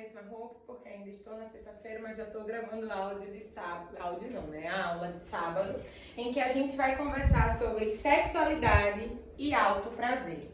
mesma roupa, porque ainda estou na sexta-feira, mas já estou gravando áudio de sábado, áudio não, né? A aula de sábado, em que a gente vai conversar sobre sexualidade e alto prazer.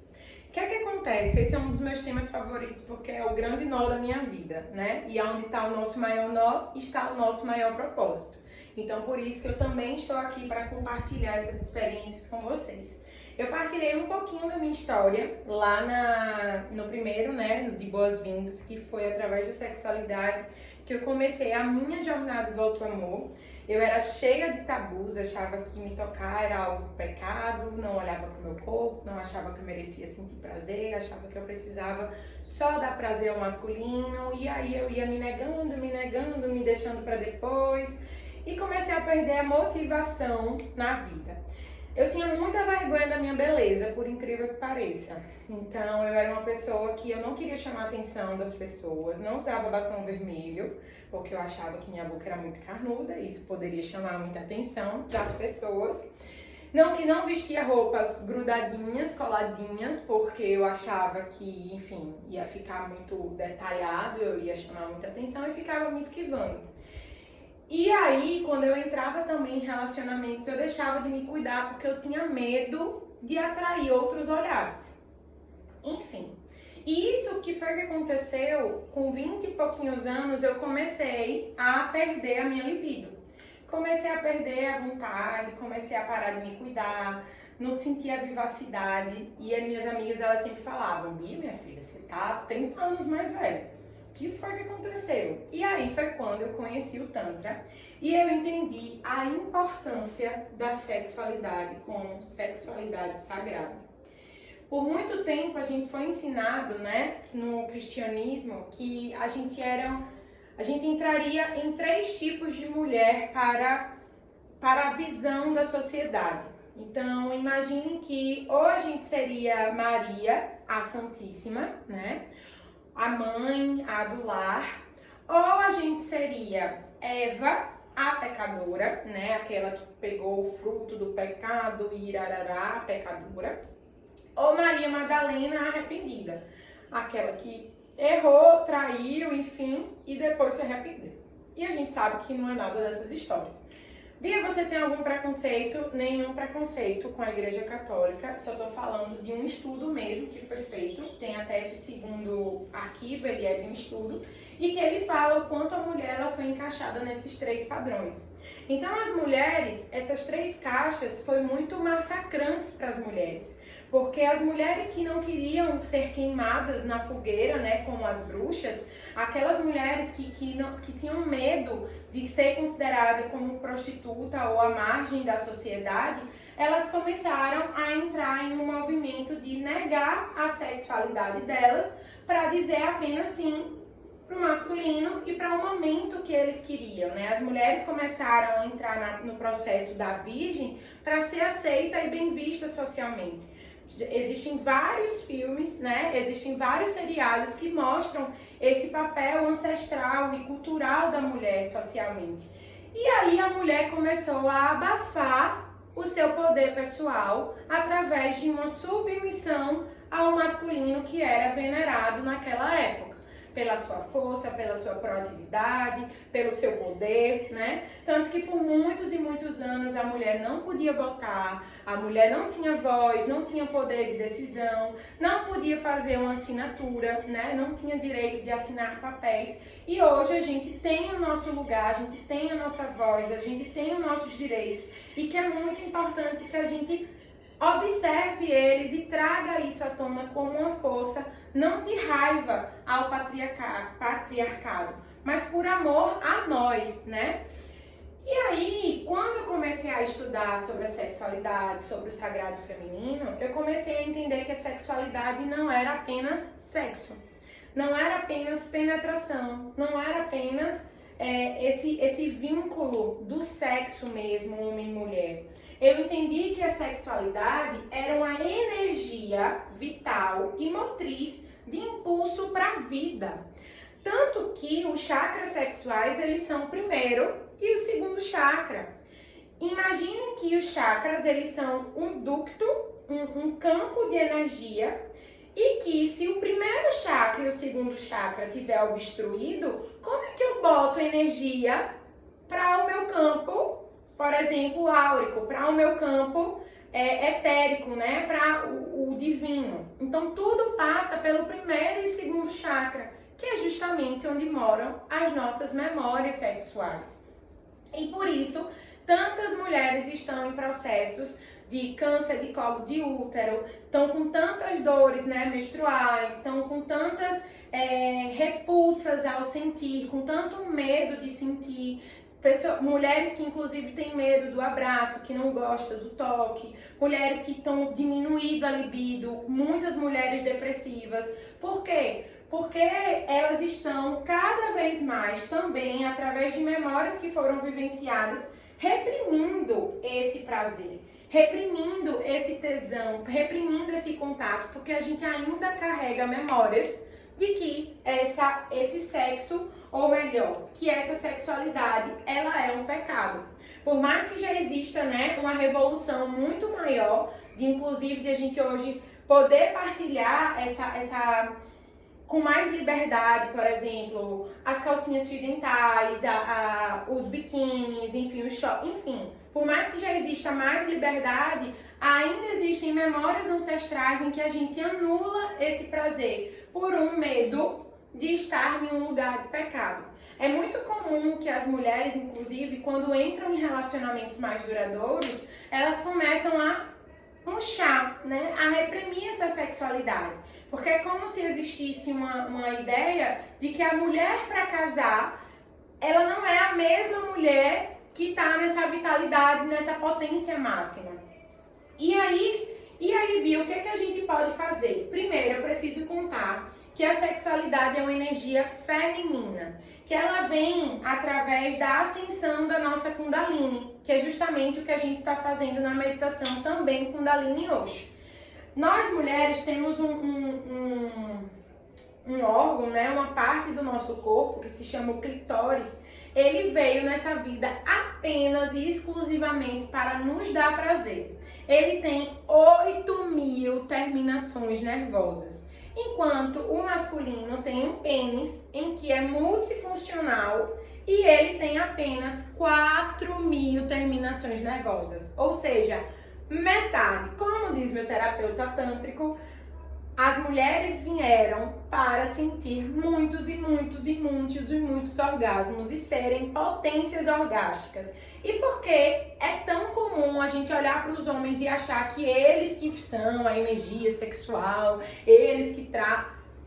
O que é que acontece? Esse é um dos meus temas favoritos, porque é o grande nó da minha vida, né? E onde está o nosso maior nó, está o nosso maior propósito. Então, por isso que eu também estou aqui para compartilhar essas experiências com vocês. Eu partilhei um pouquinho da minha história lá no primeiro, né, no de Boas-Vindas, que foi através da sexualidade que eu comecei a minha jornada do auto-amor. Eu era cheia de tabus, achava que me tocar era algo pecado, não olhava para o meu corpo, não achava que eu merecia sentir prazer, achava que eu precisava só dar prazer ao masculino, e aí eu ia me negando, me deixando para depois, e comecei a perder a motivação na vida. Eu tinha muita vergonha da minha beleza, por incrível que pareça. Então, eu era uma pessoa que eu não queria chamar a atenção das pessoas, não usava batom vermelho, porque eu achava que minha boca era muito carnuda, isso poderia chamar muita atenção das pessoas. Não vestia roupas grudadinhas, coladinhas, porque eu achava que, enfim, ia ficar muito detalhado, eu ia chamar muita atenção e ficava me esquivando. E aí, quando eu entrava também em relacionamentos, eu deixava de me cuidar porque eu tinha medo de atrair outros olhares. Enfim, e isso que foi que aconteceu, com 20 e pouquinhos anos, eu comecei a perder a minha libido. Comecei a perder a vontade, comecei a parar de me cuidar, não sentia a vivacidade. E as minhas amigas, elas sempre falavam, Bia, minha filha, você tá 30 anos mais velha. O que foi que aconteceu? E aí foi quando eu conheci o Tantra e eu entendi a importância da sexualidade como sexualidade sagrada. Por muito tempo a gente foi ensinado, né, no cristianismo, que a gente entraria em 3 tipos de mulher para a visão da sociedade. Então, imagine que ou a gente seria Maria, a Santíssima, né? A mãe, a do lar, ou a gente seria Eva, a pecadora, né? Aquela que pegou o fruto do pecado e irarará, a pecadora, ou Maria Madalena, a arrependida, aquela que errou, traiu, enfim, e depois se arrependeu. E a gente sabe que não é nada dessas histórias. Bia, você tem algum preconceito? Nenhum preconceito com a Igreja Católica, só estou falando de um estudo mesmo que foi feito, tem até esse segundo arquivo, ele é de um estudo, e que ele fala o quanto a mulher ela foi encaixada nesses 3 padrões. Então as mulheres, essas 3 caixas foi muito massacrantes para as mulheres, porque as mulheres que não queriam ser queimadas na fogueira, né, como as bruxas, aquelas mulheres que tinham medo de ser considerada como prostituta ou à margem da sociedade, elas começaram a entrar em um movimento de negar a sexualidade delas para dizer apenas sim para o masculino e para o momento que eles queriam, né? As mulheres começaram a entrar no processo da virgem para ser aceita e bem vista socialmente. Existem vários filmes, né? Existem vários seriados que mostram esse papel ancestral e cultural da mulher socialmente. E aí a mulher começou a abafar o seu poder pessoal através de uma submissão ao masculino que era venerado naquela época. Pela sua força, pela sua proatividade, pelo seu poder, né? Tanto que por muitos e muitos anos a mulher não podia votar, a mulher não tinha voz, não tinha poder de decisão, não podia fazer uma assinatura, né? Não tinha direito de assinar papéis. E hoje a gente tem o nosso lugar, a gente tem a nossa voz, a gente tem os nossos direitos e que é muito importante que a gente observe eles e traga isso à tona como uma força, não de raiva ao patriarcado, mas por amor a nós, né? E aí, quando eu comecei a estudar sobre a sexualidade, sobre o sagrado feminino, eu comecei a entender que a sexualidade não era apenas sexo, não era apenas penetração, não era apenas esse vínculo do sexo mesmo, homem e mulher. Eu entendi que a sexualidade era uma energia vital e motriz de impulso para a vida. Tanto que os chakras sexuais, eles são o primeiro e o segundo chakra. Imaginem que os chakras, eles são um ducto, um campo de energia, e que se o primeiro chakra e o segundo segundo chakra estiver obstruído, como é que eu boto energia para o meu campo, por exemplo, áurico, para o meu campo etérico, né? Para o divino. Então, tudo passa pelo primeiro e segundo chakra, que é justamente onde moram as nossas memórias sexuais. E por isso, tantas mulheres estão em processos de câncer de colo de útero, estão com tantas dores, né, menstruais, estão com tantas repulsas ao sentir, com tanto medo de sentir. Mulheres que inclusive têm medo do abraço, que não gostam do toque, mulheres que estão diminuindo a libido, muitas mulheres depressivas. Por quê? Porque elas estão cada vez mais também, através de memórias que foram vivenciadas, reprimindo esse prazer, reprimindo esse tesão, reprimindo esse contato, porque a gente ainda carrega memórias de que esse sexo, ou melhor, que essa sexualidade, ela é um pecado. Por mais que já exista, né, uma revolução muito maior, inclusive de a gente hoje poder partilhar com mais liberdade, por exemplo, as calcinhas fio dentais, os biquínis, enfim, o short, enfim. Por mais que já exista mais liberdade, ainda existem memórias ancestrais em que a gente anula esse prazer por um medo de estar em um lugar de pecado. É muito comum que as mulheres, inclusive, quando entram em relacionamentos mais duradouros, elas começam a puxar, né, a reprimir essa sexualidade. Porque é como se existisse uma ideia de que a mulher para casar, ela não é a mesma mulher que está nessa vitalidade, nessa potência máxima. E aí, Bia, o que a gente pode fazer? Primeiro, eu preciso contar que a sexualidade é uma energia feminina, que ela vem através da ascensão da nossa Kundalini, que é justamente o que a gente está fazendo na meditação também Kundalini hoje. Nós mulheres temos um órgão, né, uma parte do nosso corpo que se chama o clitóris. Ele veio nessa vida apenas e exclusivamente para nos dar prazer. Ele tem 8.000 terminações nervosas, enquanto o masculino tem um pênis em que é multifuncional e ele tem apenas 4.000 terminações nervosas, ou seja, metade. Como diz meu terapeuta tântrico, as mulheres vieram para sentir muitos orgasmos e serem potências orgásticas. E por que é tão comum a gente olhar para os homens e achar que eles que são a energia sexual, eles que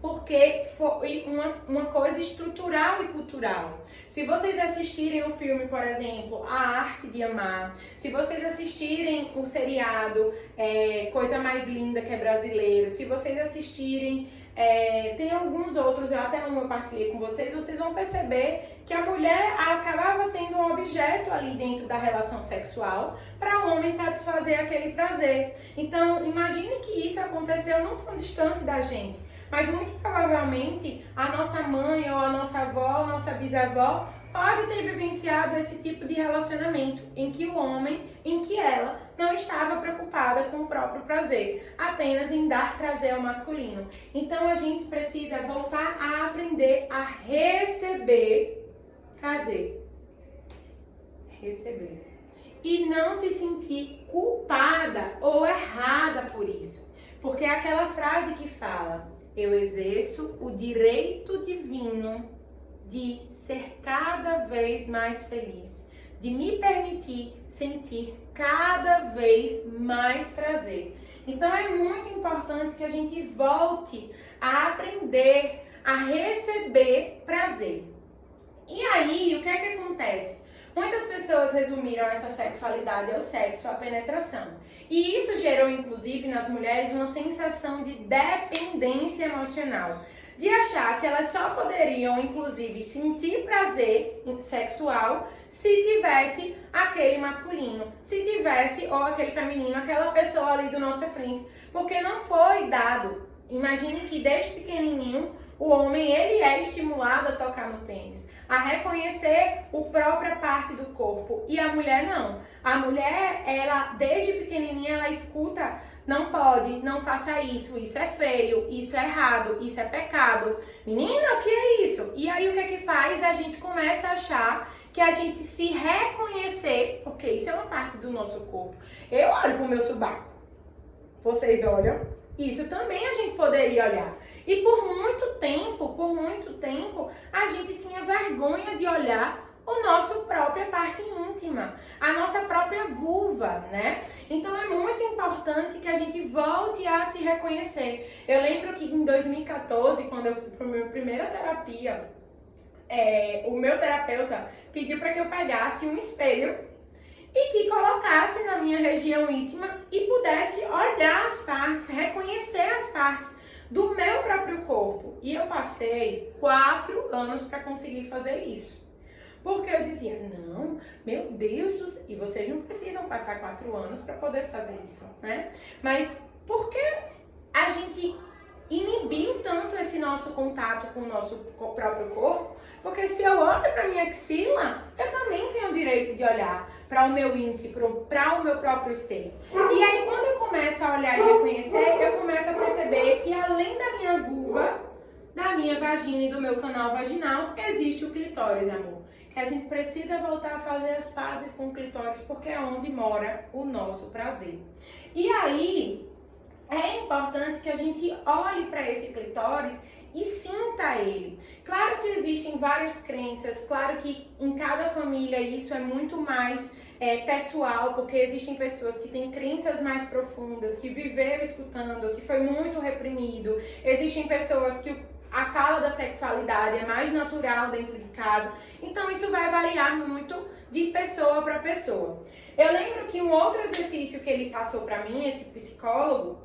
porque foi uma coisa estrutural e cultural. Se vocês assistirem o filme, por exemplo, A Arte de Amar, se vocês assistirem o seriado Coisa Mais Linda, que é brasileiro, se vocês assistirem, tem alguns outros, eu até não partilhei com vocês, vocês vão perceber que a mulher acabava sendo um objeto ali dentro da relação sexual para o homem satisfazer aquele prazer. Então, imagine que isso aconteceu não tão distante da gente. Mas muito provavelmente a nossa mãe ou a nossa avó, a nossa bisavó pode ter vivenciado esse tipo de relacionamento em que o homem, em que ela não estava preocupada com o próprio prazer, apenas em dar prazer ao masculino. Então a gente precisa voltar a aprender a receber prazer. Receber. E não se sentir culpada ou errada por isso. Porque é aquela frase que fala: eu exerço o direito divino de ser cada vez mais feliz, de me permitir sentir cada vez mais prazer. Então é muito importante que a gente volte a aprender a receber prazer. E aí, o que é que acontece? Muitas pessoas resumiram essa sexualidade ao sexo, à penetração. E isso gerou, inclusive, nas mulheres uma sensação de dependência emocional. De achar que elas só poderiam, inclusive, sentir prazer sexual se tivesse aquele masculino, se tivesse, ou aquele feminino, aquela pessoa ali do nossa frente. Porque não foi dado. Imagine que desde pequenininho, O homem, ele é estimulado a tocar no pênis, a reconhecer a própria parte do corpo. E a mulher não. A mulher, ela, desde pequenininha, ela escuta: não pode, não faça isso, isso é feio, isso é errado, isso é pecado. Menina, o que é isso? E aí o que é que faz? A gente começa a achar que a gente se reconhecer, porque isso é uma parte do nosso corpo. Eu olho pro meu sovaco, vocês olham? Isso também a gente poderia olhar. E por muito tempo, a gente tinha vergonha de olhar a nossa própria parte íntima, a nossa própria vulva, né? Então é muito importante que a gente volte a se reconhecer. Eu lembro que em 2014, quando eu fui para a minha primeira terapia, o meu terapeuta pediu para que eu pegasse um espelho e que colocasse na minha região íntima e pudesse olhar as partes, reconhecer as partes do meu próprio corpo. E eu passei 4 anos para conseguir fazer isso. Porque eu dizia: não, meu Deus do céu, e vocês não precisam passar 4 anos para poder fazer isso, né? Mas por que a gente inibiu tanto esse nosso contato com o nosso próprio corpo? Porque se eu olho para minha axila, eu também tenho o direito de olhar para o meu íntimo, para o meu próprio ser. E aí, quando eu começo a olhar e reconhecer, eu começo a perceber que além da minha vulva, da minha vagina e do meu canal vaginal, existe o clitóris, amor. Que a gente precisa voltar a fazer as pazes com o clitóris, porque é onde mora o nosso prazer. E aí, é importante que a gente olhe para esse clitóris e sinta ele. Claro que existem várias crenças, claro que em cada família isso é muito mais pessoal, porque existem pessoas que têm crenças mais profundas, que viveram escutando, que foi muito reprimido. Existem pessoas que a fala da sexualidade é mais natural dentro de casa. Então isso vai variar muito de pessoa para pessoa. Eu lembro que um outro exercício que ele passou para mim, esse psicólogo,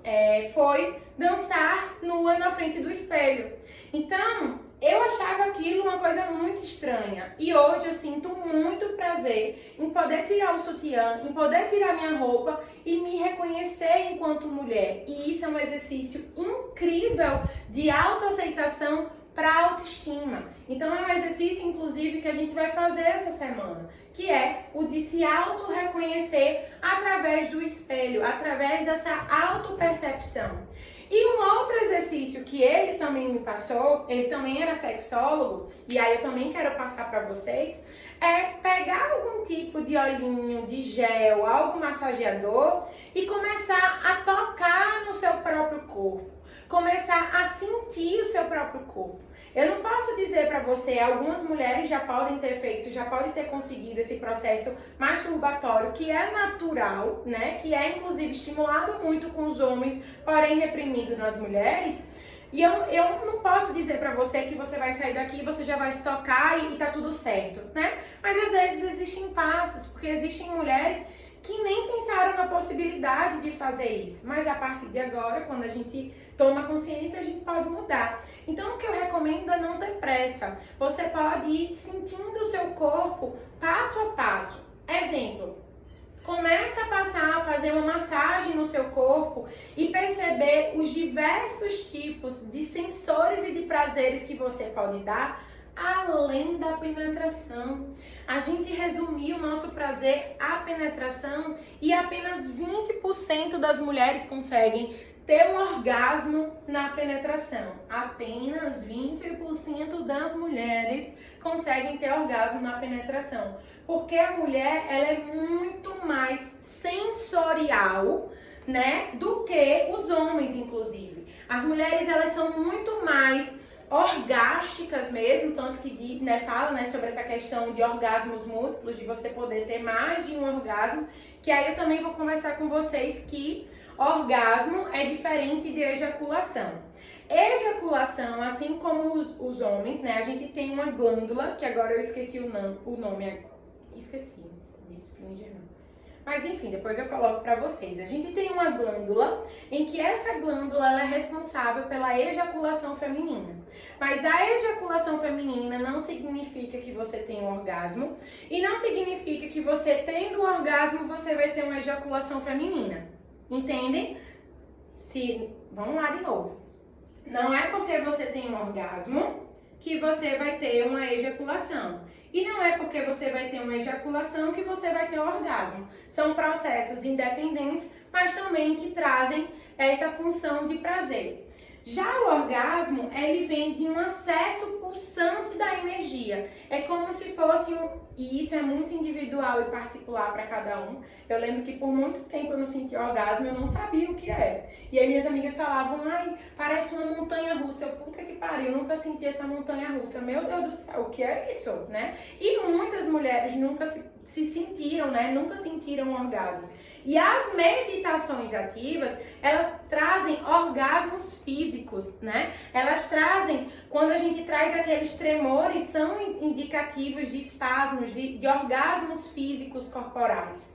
foi dançar nua na frente do espelho. Então, eu achava aquilo uma coisa muito estranha. E hoje eu sinto muito prazer em poder tirar o sutiã, em poder tirar minha roupa e me reconhecer enquanto mulher. E isso é um exercício incrível de autoaceitação para autoestima. Então é um exercício, inclusive, que a gente vai fazer essa semana, que é o de se auto-reconhecer através do espelho, através dessa autopercepção. E um outro exercício que ele também me passou, ele também era sexólogo, e aí eu também quero passar para vocês, é pegar algum tipo de olhinho, de gel, algo massageador e começar a tocar no seu próprio corpo. Começar a sentir o seu próprio corpo. Eu não posso dizer para você, algumas mulheres já podem ter feito, já podem ter conseguido esse processo masturbatório que é natural, né? Que é inclusive estimulado muito com os homens, porém reprimido nas mulheres. E eu não posso dizer pra você que você vai sair daqui e você já vai se tocar e tá tudo certo, né? Mas às vezes existem passos, porque existem mulheres que nem pensaram na possibilidade de fazer isso. Mas a partir de agora, quando a gente toma consciência, a gente pode mudar. Então o que eu recomendo é não ter pressa. Você pode ir sentindo o seu corpo passo a passo. Exemplo. Começa a passar a fazer uma massagem no seu corpo e perceber os diversos tipos de sensores e de prazeres que você pode dar além da penetração. A gente resumiu o nosso prazer à penetração e apenas 20% das mulheres conseguem ter um orgasmo na penetração. Apenas 20% das mulheres conseguem ter orgasmo na penetração. Porque a mulher, ela é muito mais sensorial, né, do que os homens, inclusive. As mulheres, elas são muito mais orgásticas mesmo, tanto que fala, né, sobre essa questão de orgasmos múltiplos, de você poder ter mais de um orgasmo, que aí eu também vou conversar com vocês que orgasmo é diferente de ejaculação. Ejaculação, assim como os homens, né, a gente tem uma glândula, que agora eu esqueci o nome, esqueci, de esfinge não. Mas enfim, depois eu coloco pra vocês. A gente tem uma glândula em que essa glândula ela é responsável pela ejaculação feminina. Mas a ejaculação feminina não significa que você tem um orgasmo e não significa que você tendo um orgasmo você vai ter uma ejaculação feminina. Entendem? Vamos lá de novo. Não é porque você tem um orgasmo que você vai ter uma ejaculação. E não é porque você vai ter uma ejaculação que você vai ter um orgasmo. São processos independentes, mas também que trazem essa função de prazer. Já o orgasmo, ele vem de um acesso pulsante da energia. É como se fosse e isso é muito individual e particular para cada um. Eu lembro que por muito tempo eu não sentia orgasmo, eu não sabia o que era. E aí minhas amigas falavam, ai, parece uma montanha-russa. Eu, puta que pariu, eu nunca senti essa montanha-russa. Meu Deus do céu, o que é isso, né? E muitas mulheres nunca se sentiram, né? Nunca sentiram orgasmos. E as meditações ativas, elas trazem orgasmos físicos, né? Elas trazem, quando a gente traz aqueles tremores, são indicativos de espasmos, de orgasmos físicos corporais.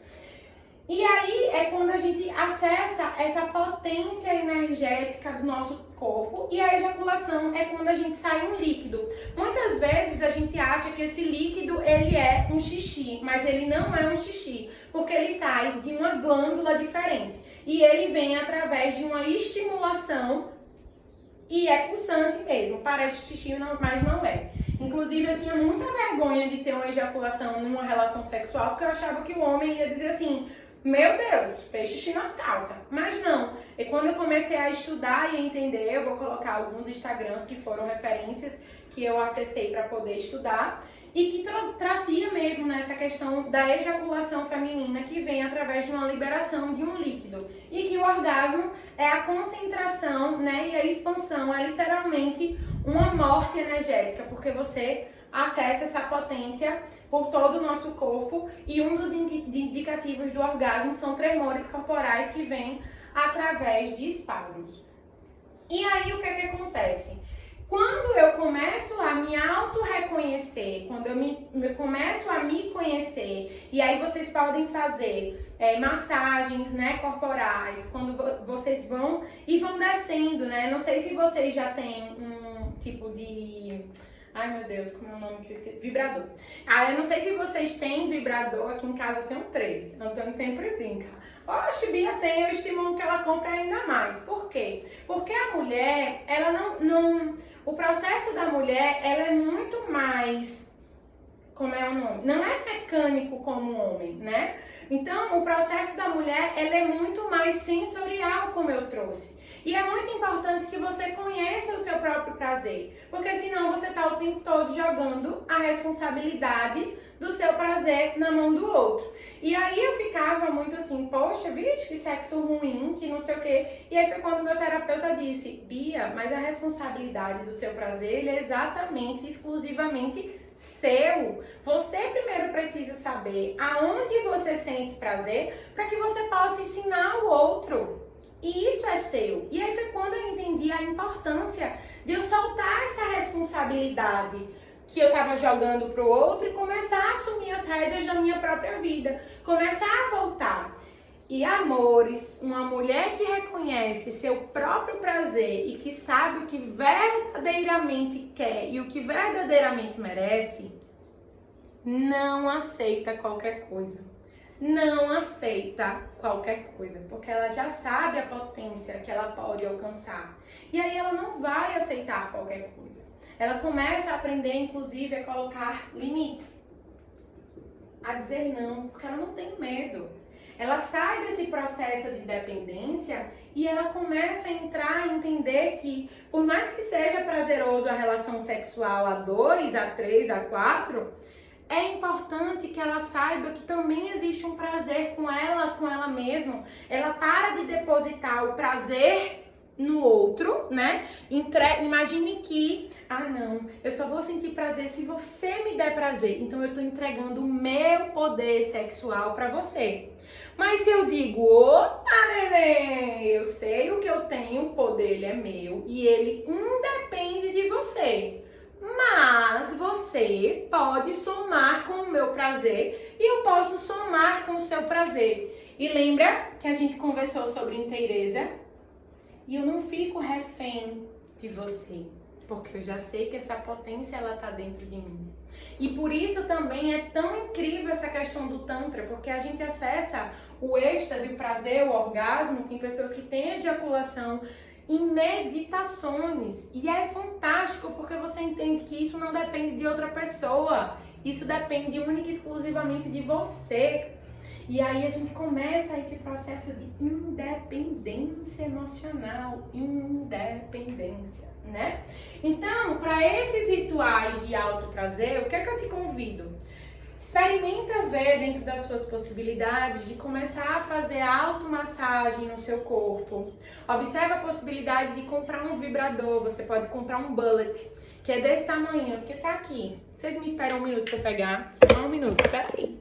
E aí é quando a gente acessa essa potência energética do nosso corpo, e a ejaculação é quando a gente sai um líquido. Muitas vezes a gente acha que esse líquido ele é um xixi, mas ele não é um xixi, porque ele sai de uma glândula diferente. E ele vem através de uma estimulação e é pulsante mesmo, parece xixi, mas não é. Inclusive eu tinha muita vergonha de ter uma ejaculação numa relação sexual, porque eu achava que o homem ia dizer assim, meu Deus, fez xixi nas calças. Mas não. E quando eu comecei a estudar e a entender, eu vou colocar alguns Instagrams que foram referências que eu acessei para poder estudar e que trazia mesmo nessa questão da ejaculação feminina que vem através de uma liberação de um líquido. E que o orgasmo é a concentração, né, e a expansão, é literalmente uma morte energética, porque você acessa essa potência por todo o nosso corpo e um dos indicativos do orgasmo são tremores corporais que vêm através de espasmos. E aí o que é que acontece? Quando eu começo a me auto-reconhecer, quando eu começo a me conhecer, e aí vocês podem fazer massagens, né, corporais, quando vocês vão descendo, né? Não sei se vocês já têm um tipo de... Ai, meu Deus, como é o nome que eu esqueci? Vibrador. Eu não sei se vocês têm vibrador, aqui em casa eu tenho 3. Antônio sempre brinca. Oxe, Bia tem, eu estimulo que ela compre ainda mais. Por quê? Porque a mulher, ela não... O processo da mulher, ela é muito mais... Como é o nome? Não é mecânico como o homem, né? Então, o processo da mulher, ela é muito mais sensorial, como eu trouxe. E é muito importante que você conheça o seu próprio prazer, porque senão você está o tempo todo jogando a responsabilidade do seu prazer na mão do outro. E aí eu ficava muito assim, poxa, vixe, que sexo ruim, que não sei o quê. E aí foi quando meu terapeuta disse, Bia, mas a responsabilidade do seu prazer, ele é exatamente, exclusivamente seu. Você primeiro precisa saber aonde você sente prazer para que você possa ensinar o outro. E isso é seu. E aí foi quando eu entendi a importância de eu soltar essa responsabilidade que eu estava jogando pro outro e começar a assumir as rédeas da minha própria vida. Começar a voltar. E amores, uma mulher que reconhece seu próprio prazer e que sabe o que verdadeiramente quer e o que verdadeiramente merece, não aceita qualquer coisa. Não aceita qualquer coisa, porque ela já sabe a potência que ela pode alcançar. E aí ela não vai aceitar qualquer coisa. Ela começa a aprender, inclusive, a colocar limites, a dizer não, porque ela não tem medo. Ela sai desse processo de dependência e ela começa a entrar e entender que, por mais que seja prazeroso a relação sexual a 2, a 3, a 4... é importante que ela saiba que também existe um prazer com ela mesma. Ela para de depositar o prazer no outro, né? Imagine que, não, eu só vou sentir prazer se você me der prazer. Então eu tô entregando o meu poder sexual pra você. Mas se eu digo, opa, neném, eu sei o que eu tenho, o poder ele é meu e ele independe de você. Mas você pode somar com o meu prazer e eu posso somar com o seu prazer. E lembra que a gente conversou sobre inteireza? E eu não fico refém de você, porque eu já sei que essa potência ela tá dentro de mim. E por isso também é tão incrível essa questão do Tantra, porque a gente acessa o êxtase, o prazer, o orgasmo em pessoas que têm ejaculação em meditações. E é fantástico porque você entende que isso não depende de outra pessoa. Isso depende única e exclusivamente de você. E aí a gente começa esse processo de independência emocional, independência, né? Então, para esses rituais de autoprazer, o que é que eu te convido? Experimenta ver dentro das suas possibilidades de começar a fazer automassagem no seu corpo. Observe a possibilidade de comprar um vibrador, você pode comprar um bullet, que é desse tamanho, porque tá aqui. Vocês me esperam um minuto para eu pegar? Só um minuto, espera aí.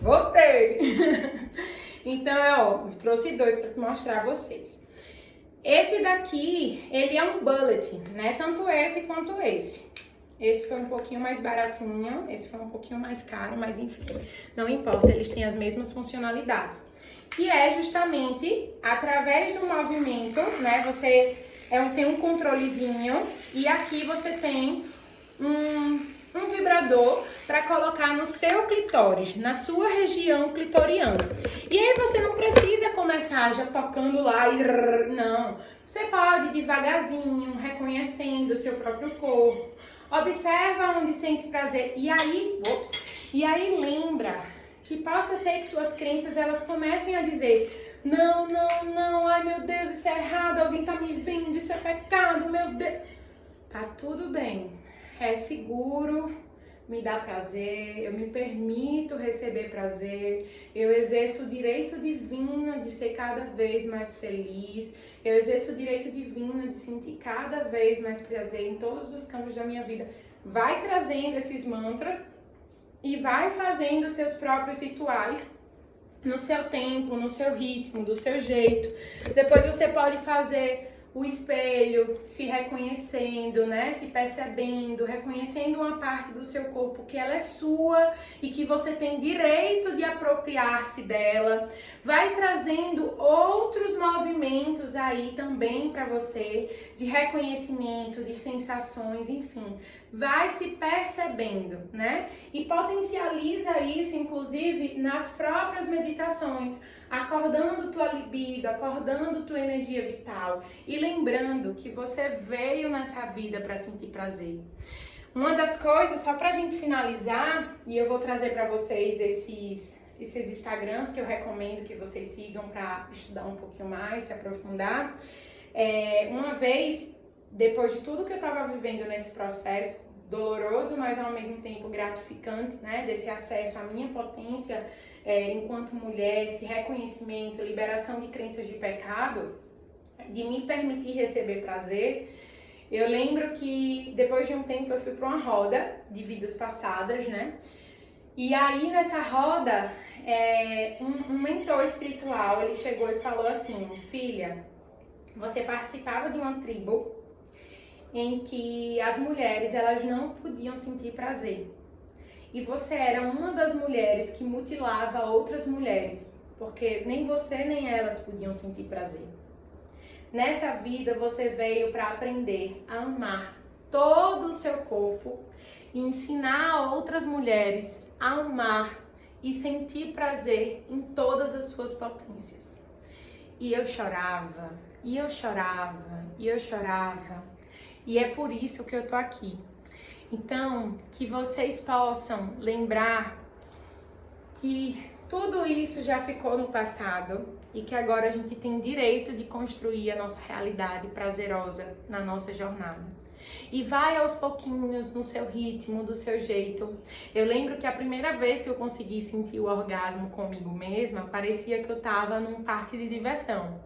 Voltei! Então, eu trouxe dois para mostrar a vocês. Esse daqui, ele é um bullet, né? Tanto esse quanto esse. Esse foi um pouquinho mais baratinho, esse foi um pouquinho mais caro, mas enfim, não importa, eles têm as mesmas funcionalidades. Que é justamente através do movimento, né? Você tem um controlezinho e aqui você tem um vibrador para colocar no seu clitóris, na sua região clitoriana. E aí você não precisa começar já tocando lá e não. Você pode devagarzinho, reconhecendo o seu próprio corpo. Observa onde sente prazer. E aí lembra que possa ser que suas crenças elas comecem a dizer: não, não, não, ai meu Deus, isso é errado, alguém tá me vendo, isso é pecado, meu Deus. Tá tudo bem. É seguro, me dá prazer, eu me permito receber prazer, eu exerço o direito divino de ser cada vez mais feliz, eu exerço o direito divino de sentir cada vez mais prazer em todos os campos da minha vida. Vai trazendo esses mantras e vai fazendo seus próprios rituais no seu tempo, no seu ritmo, do seu jeito. Depois você pode fazer o espelho, se reconhecendo, né? Se percebendo, reconhecendo uma parte do seu corpo que ela é sua e que você tem direito de apropriar-se dela. Vai trazendo outros movimentos aí também para você, de reconhecimento, de sensações, enfim. Vai se percebendo, né? E potencializa isso, inclusive, nas próprias meditações, acordando tua libido, acordando tua energia vital e lembrando que você veio nessa vida para sentir prazer. Uma das coisas, só pra gente finalizar, e eu vou trazer para vocês esses Instagrams que eu recomendo que vocês sigam para estudar um pouquinho mais, se aprofundar. Uma vez, depois de tudo que eu estava vivendo nesse processo doloroso, mas ao mesmo tempo gratificante, né, desse acesso à minha potência enquanto mulher, esse reconhecimento, liberação de crenças de pecado, de me permitir receber prazer, eu lembro que depois de um tempo eu fui para uma roda de vidas passadas, né? E aí nessa roda, um mentor espiritual, ele chegou e falou assim: filha, você participava de uma tribo em que as mulheres elas não podiam sentir prazer. E você era uma das mulheres que mutilava outras mulheres, porque nem você nem elas podiam sentir prazer. Nessa vida você veio para aprender a amar todo o seu corpo e ensinar a outras mulheres a amar e sentir prazer em todas as suas potências. E eu chorava, e eu chorava, e eu chorava. E é por isso que eu tô aqui. Então, que vocês possam lembrar que tudo isso já ficou no passado e que agora a gente tem direito de construir a nossa realidade prazerosa na nossa jornada. E vai aos pouquinhos, no seu ritmo, do seu jeito. Eu lembro que a primeira vez que eu consegui sentir o orgasmo comigo mesma, parecia que eu tava num parque de diversão.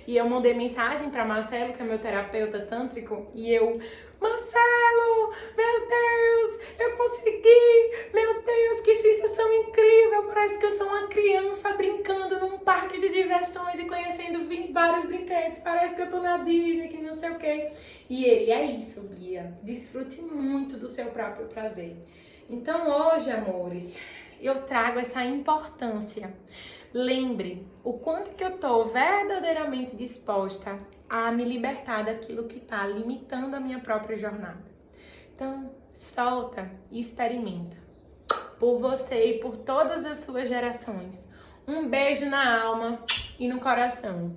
E eu mandei mensagem para Marcelo, que é meu terapeuta tântrico, e eu: Marcelo, meu Deus, eu consegui, meu Deus, que sensação incrível, parece que eu sou uma criança brincando num parque de diversões e conhecendo vários brinquedos, parece que eu tô na Disney, que não sei o quê. E ele: é isso, Bia, desfrute muito do seu próprio prazer. Então hoje, amores, eu trago essa importância. Lembre o quanto que eu estou verdadeiramente disposta a me libertar daquilo que está limitando a minha própria jornada. Então, solta e experimenta. Por você e por todas as suas gerações. Um beijo na alma e no coração.